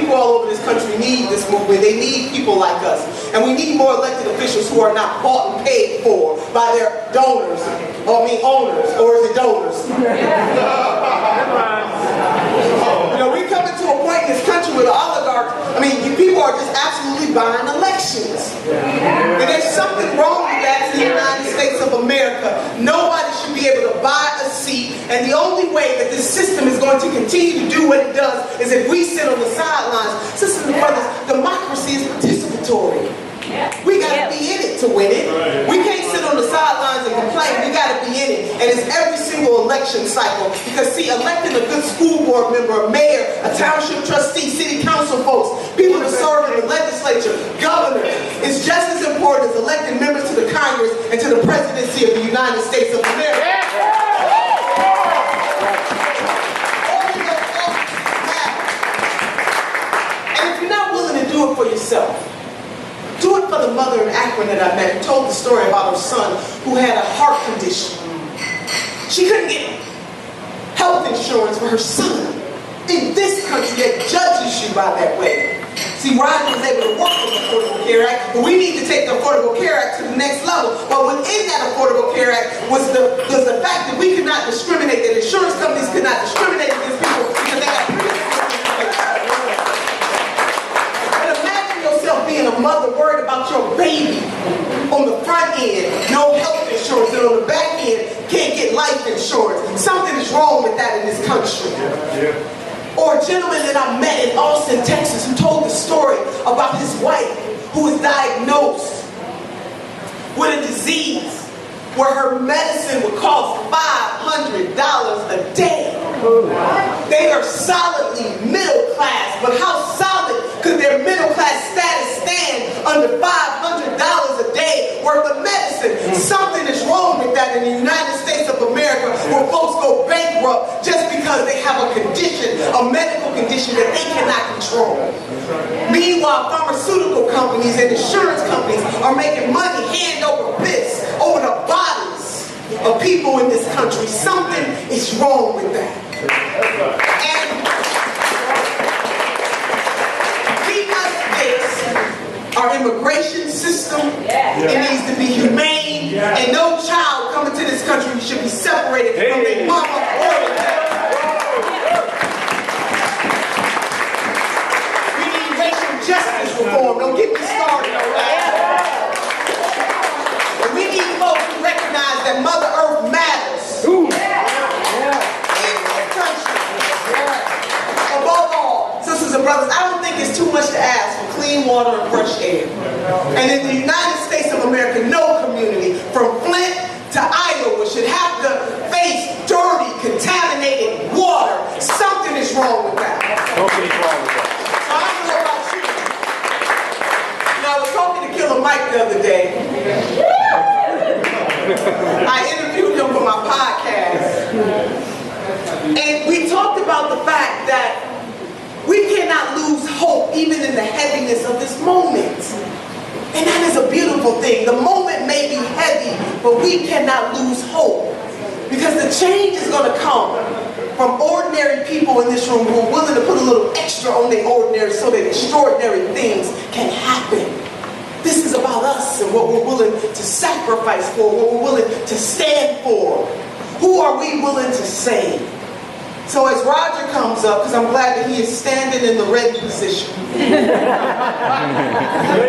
people all over this country need this movement. They need people like us. And we need more elected officials who are not bought and paid for by their donors. Owners. Or is it donors? We come into a point in this country where the oligarchs, people are just absolutely buying elections. And there's something wrong with that in the United States of America. Nobody should be able to buy a seat, and the only way that this system is going to continue to do what it does is if we sit on the sidelines. Sisters and brothers, democracy is participatory. We got to be in it to win it. We can't sit on the sidelines and complain. We got to be in it. And it's every single election cycle. Because see, electing a good school board member, a mayor, a township trustee, city council folks, people that serve in the legislature, governors, is just as important as electing members to the Congress and to the presidency of the United States of America. And if you're not willing to do it for yourself, do it for the mother in Akron that I met who told the story about her son who had a heart condition. She couldn't get health insurance for her son. In this country, that judges you by that way. See, Ryan was able to work with the Affordable Care Act, but we need to take the Affordable Care Act to the next level. But within that Affordable Care Act was the fact that we could not discriminate, that insurance companies could not discriminate against people because they got being a mother worried about your baby on the front end, no health insurance, and on the back end, can't get life insurance. Something is wrong with that in this country. Or a gentleman that I met in Austin, Texas, who told the story about his wife who was diagnosed with a disease where her medicine would cost $500 a day. They are solidly middle class, but how solid could their middle class status stand under $500 a day worth of medicine? Something is wrong with that in the United States of America, where folks go bankrupt just because they have a condition, a medical condition that they cannot control. Meanwhile, pharmaceutical companies and insurance companies are making money hand over fist over the bodies of people in this country. Something is wrong with that. And we must fix our immigration system. It needs to be humane, and no child coming to this country should be separated from their mama or their dad. We need racial justice reform. Don't get me started on that. And we need folks to recognize that Mother Earth matters. Sisters and brothers, I don't think it's too much to ask for clean water and fresh air. And in the United States of America, no community from Flint to Iowa should have to face dirty, contaminated water. Something is wrong with that. Something's wrong with that. So I don't know about you. I was talking to Killer Mike the other day. I interviewed him for my podcast. And we talked about the fact that we cannot lose hope even in the heaviness of this moment. And that is a beautiful thing. The moment may be heavy, but we cannot lose hope. Because the change is going to come from ordinary people in this room who are willing to put a little extra on their ordinary so that extraordinary things can happen. This is about us and what we're willing to sacrifice for, what we're willing to stand for. Who are we willing to save? So as Roger comes up, because I'm glad that he is standing in the ready position. Ready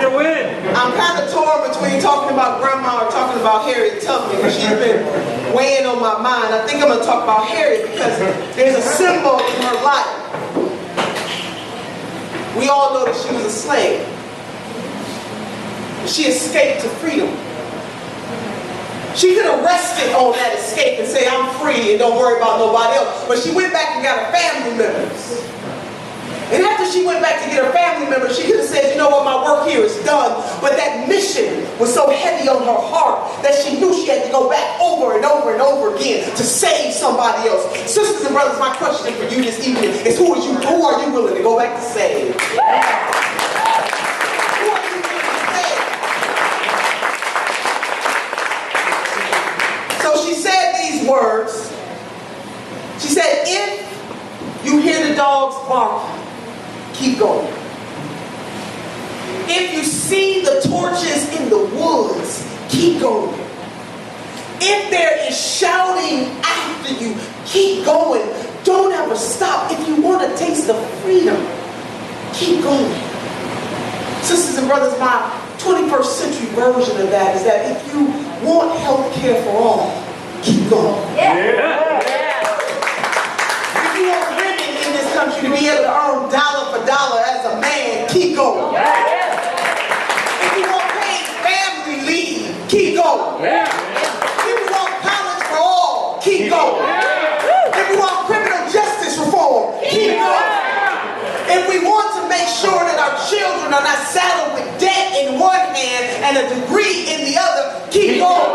to win. I'm kind of torn between talking about Grandma or talking about Harriet Tubman, because she's been weighing on my mind. I think I'm going to talk about Harriet because there's a symbol in her life. We all know that she was a slave. She escaped to freedom. She could have rested on that escape and say, I'm free and don't worry about nobody else. But she went back and got her family members. And after she went back to get her family members, she could have said, you know what, my work here is done. But that mission was so heavy on her heart that she knew she had to go back over and over and over again to save somebody else. Sisters and brothers, my question for you this evening is who are you willing to go back to save? Words. She said, if you hear the dogs bark, keep going. going. If you see the torches in the woods, keep going. If there is shouting after you, keep going. Don't ever stop. If you want to taste the freedom, keep going. Sisters and brothers, my 21st century version of that is that if you want health care for all, keep going. Yeah. If you want women in this country to be able to earn dollar for dollar as a man, keep going. If you want paid family leave, keep going. If you want college for all, keep going. If you want criminal justice reform, keep going. If we want to make sure that our children are not saddled with debt in one hand and a degree in the other, keep going.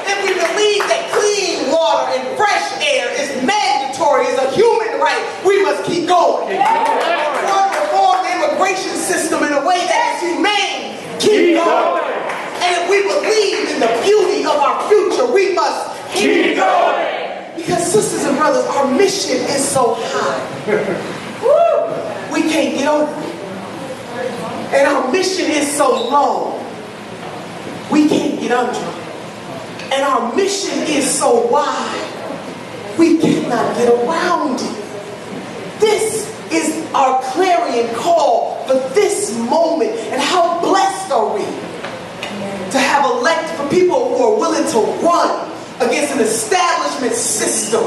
If we believe that clean water and fresh air is mandatory, is a human right, we must keep going. If we want to reform the immigration system in a way that is humane, keep going. And if we believe in the beauty of our future, we must keep going. Because sisters and brothers, our mission is so high. We can't get over it. And our mission is so low. We can't get under it. And our mission is so wide. We cannot get around it. This is our clarion call for this moment. And how blessed are we to have elected for people who are willing to run against an establishment system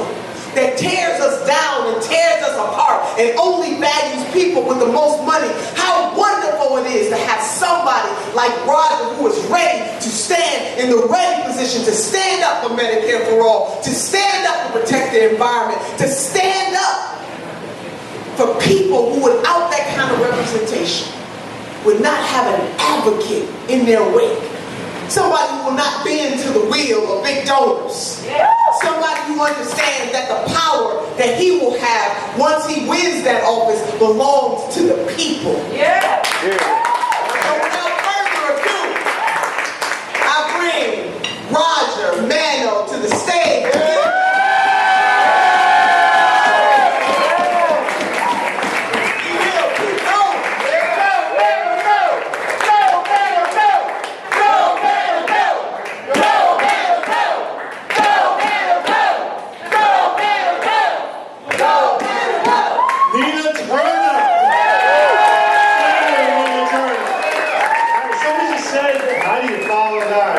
that tears us down and tears us apart and only values people with the most money. How wonderful it is to have somebody like Roger who is ready to stand in the ready position to stand up for Medicare for all, to stand up to protect the environment, to stand up for people who without that kind of representation would not have an advocate in their wake. Somebody who will not bend to the will of big donors. Somebody who understands that the power that he will have once he wins that office belongs to the people. So without further ado, I bring Roger Manno to the stage.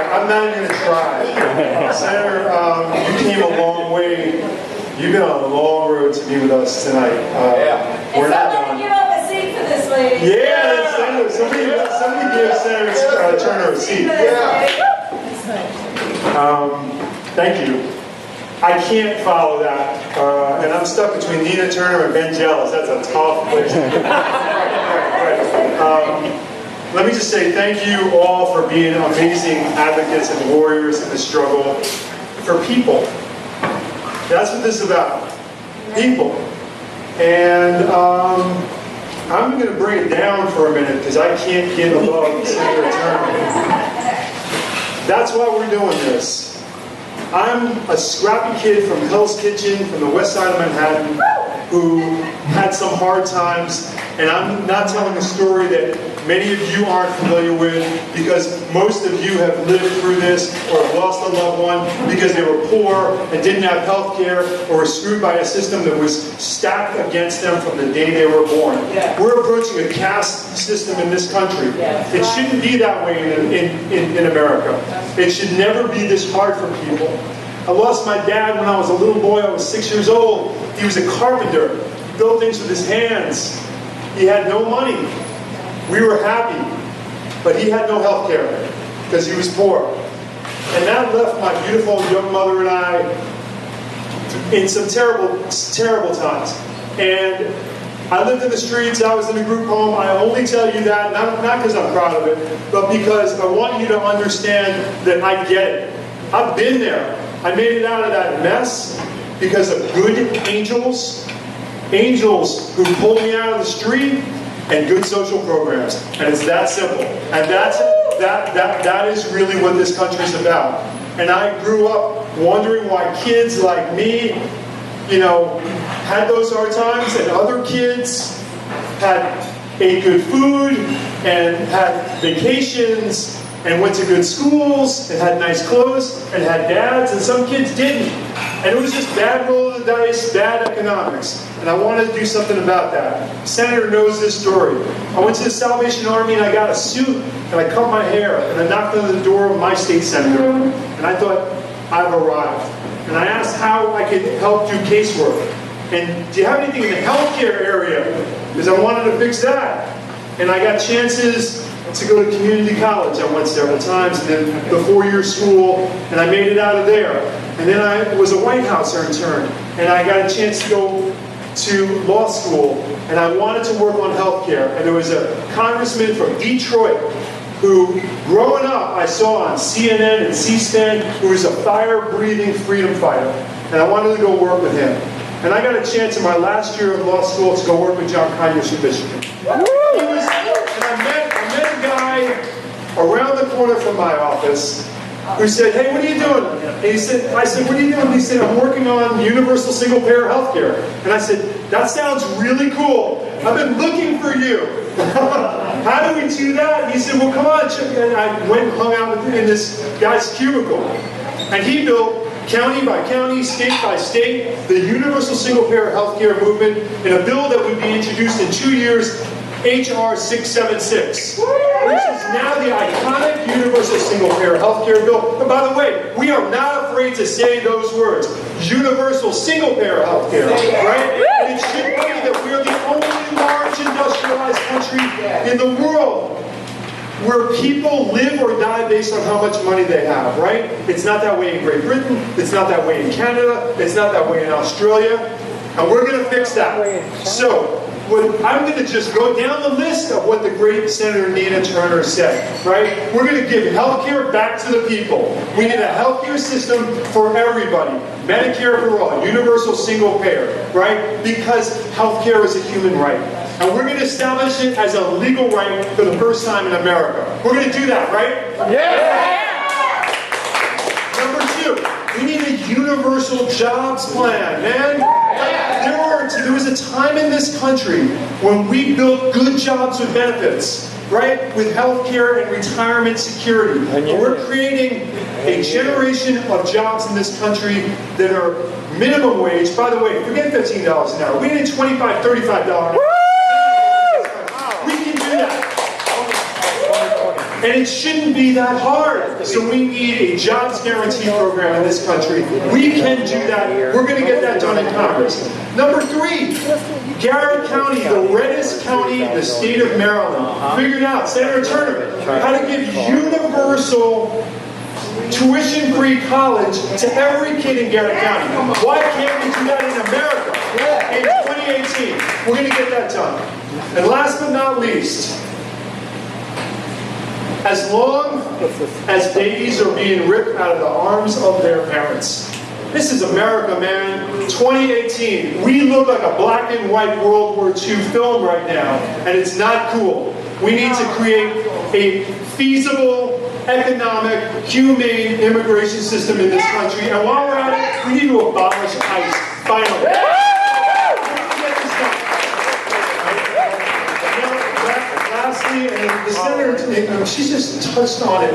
I'm not even going to try. Senator, you came a long way. You've been on a long road to be with us tonight. We're not done. Give up a seat for this lady. Yeah, somebody give Senator Turner a seat. Thank you. I can't follow that, and I'm stuck between Nina Turner and Ben Jealous. That's a tough place. Let me just say thank you all for being amazing advocates and warriors in the struggle for people. That's what this is about. People. And I'm going to bring it down for a minute because I can't get above Senator Turner. That's why we're doing this. I'm a scrappy kid from Hell's Kitchen, from the west side of Manhattan, who had some hard times, and I'm not telling a story that many of you aren't familiar with because most of you have lived through this or have lost a loved one because they were poor and didn't have health care or were screwed by a system that was stacked against them from the day they were born. We're approaching a caste system in this country. It shouldn't be that way in America. It should never be this hard for people. I lost my dad when I was a little boy. I was 6 years old. He was a carpenter, built things with his hands. He had no money. We were happy, but he had no health care because he was poor. And that left my beautiful young mother and I in some terrible, terrible times. And I lived in the streets, I was in a group home. I only tell you that, not because I'm proud of it, but because I want you to understand that I get it. I've been there. I made it out of that mess because of good angels who pulled me out of the street, and good social programs. And it's that simple. And that is really what this country's about. And I grew up wondering why kids like me, had those hard times, and other kids ate good food and had vacations and went to good schools and had nice clothes and had dads, and some kids didn't. And it was just bad roll of the dice, bad economics. And I wanted to do something about that. The senator knows this story. I went to the Salvation Army and I got a suit and I cut my hair and I knocked on the door of my state senator. And I thought, I've arrived. And I asked how I could help do casework. And do you have anything in the healthcare area? Because I wanted to fix that. And I got chances to go to community college. I went several times, and then the 4-year school, and I made it out of there. And then I was a White House intern, and I got a chance to go to law school, and I wanted to work on healthcare. And there was a congressman from Detroit who, growing up, I saw on CNN and C-SPAN, who was a fire-breathing freedom fighter. And I wanted to go work with him. And I got a chance in my last year of law school to go work with John Conyers from Michigan. I met a guy around the corner from my office who said, "Hey, what are you doing?" And I said, "What are you doing?" He said, "I'm working on universal single-payer health care." And I said, "That sounds really cool. I've been looking for you." "How do we do that?" And he said, "Well, come on." And I went and hung out with him in this guy's cubicle. And he built, county by county, state by state, the universal single-payer health care movement in a bill that would be introduced in 2 years, H.R. 676, which is now the iconic universal single-payer health care bill. And by the way, we are not afraid to say those words, universal single-payer health care, right? And it should be that we're the only large industrialized country in the world where people live or die based on how much money they have, right? It's not that way in Great Britain, it's not that way in Canada, it's not that way in Australia, and we're going to fix that. So, I'm going to just go down the list of what the great Senator Nina Turner said, right? We're going to give health care back to the people. We need a health care system for everybody. Medicare for all, universal single payer, right? Because health care is a human right. And we're going to establish it as a legal right for the first time in America. We're going to do that, right? Yeah! Number 2, we need a universal jobs plan, man. There was a time in this country when we built good jobs with benefits, right? With health care and retirement security. And we're creating a generation of jobs in this country that are minimum wage. By the way, forget $15 an hour. We need $25, $35 an hour. We can do that. And it shouldn't be that hard. So we need a jobs guarantee program in this country. We can do that. We're going to get that done in Congress. Number 3, Garrett County, the reddest county in the state of Maryland, figured out, Senator Turner, how to give universal tuition-free college to every kid in Garrett County. Why can't we do that in America in 2018? We're going to get that done. And last but not least, as long as babies are being ripped out of the arms of their parents. This is America, man. 2018. We look like a black and white World War II film right now, and it's not cool. We need to create a feasible, economic, humane immigration system in this country. And while we're at it, we need to abolish ICE. Finally. And the senator, she's just touched on it,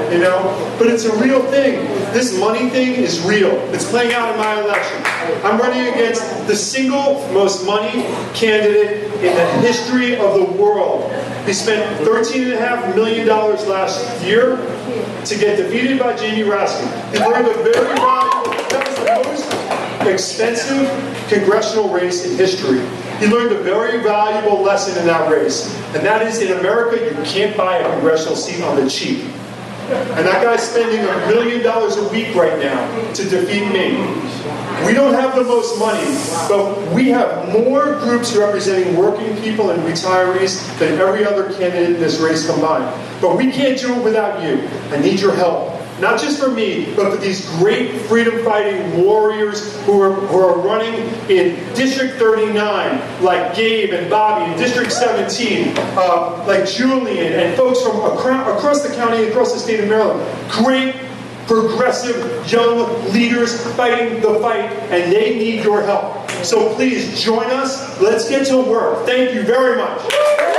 but it's a real thing. This money thing is real. It's playing out in my election. I'm running against the single most money candidate in the history of the world. He spent $13.5 million last year to get defeated by Jamie Raskin. He learned a very valuable, that was the most expensive congressional race in history. He learned a very valuable lesson in that race, and that is in America, you can't buy a congressional seat on the cheap. And that guy's spending $1 million a week right now to defeat me. We don't have the most money, but we have more groups representing working people and retirees than every other candidate in this race combined. But we can't do it without you. I need your help. Not just for me, but for these great freedom-fighting warriors who are running in District 39, like Gabe and Bobby, in District 17, like Julian, and folks from across the county, across the state of Maryland. Great, progressive, young leaders fighting the fight, and they need your help. So please join us. Let's get to work. Thank you very much.